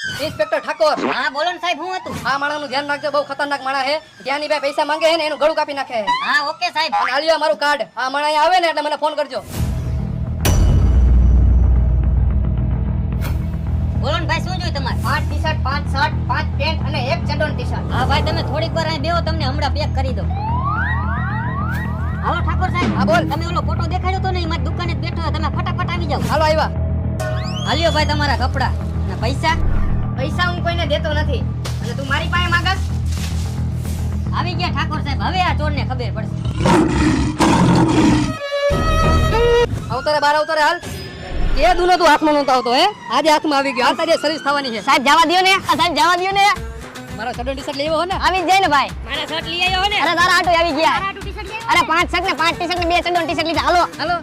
Inspector Thakor, હા બોલો ને સાહેબ, હું હતું? આ માણસનું ધ્યાન રાખજો, બહુ ખતરનાક માણસ છે. જ્યાંની ભાઈ પૈસા માંગે છે ને એનું ગળું કાપી નાખે છે. હા ઓકે સાહેબ. અને આલ્યો મારું કાર્ડ. આ માણસ અહીંયા આવે ને એટલે મને ફોન કરજો. બોલો ને ભાઈ, શું જોયું તમારે? 5 ટી-શર્ટ, 5 શર્ટ, 5 પેન્ટ અને 1 ચડ્ડોન ટી-શર્ટ. હા ભાઈ, તમે થોડીક વાર અહીં બેહો, તમને હમણાં પેક કરી દઉં. હાલો ઠાકોર સાહેબ. હા બોલ. તમે ઓલો ફોટો દેખાડ્યો તો ને, એ મારી દુકાને જ બેઠો હતો. તમે ફટાફટ આવી જાઓ. હાલો આવ્યા. હાલ્યો ભાઈ તમારા કપડા અને પૈસા. પૈસા હું કોઈને દેતો નથી અને તું મારી પાસે માંગસ. આવી ગયા ઠાકોર સાહેબ, હવે આ ચોરને ખબર પડશે. અવતારે બાર અવતારે હાલ. એ દુનો તું હાથમાં નહોતો આવતો હે, આજે હાથમાં આવી ગયો. આ તારી સર્વિસ થવાની છે. સાહેબ જવા દો ને, સાહેબ જવા દો ને. મારો ચડ્ડોન ટી-શર્ટ લેવો હો ને? આવી જ જાય ને ભાઈ. મારા શર્ટ લઈ આવ્યો હો ને? અરે તારા આટો આવી ગયા. અરે 5 શર્ટ ને 5 ટી-શર્ટ ને 2 ચડ્ડોન ટી-શર્ટ લીધા. હાલો હાલો.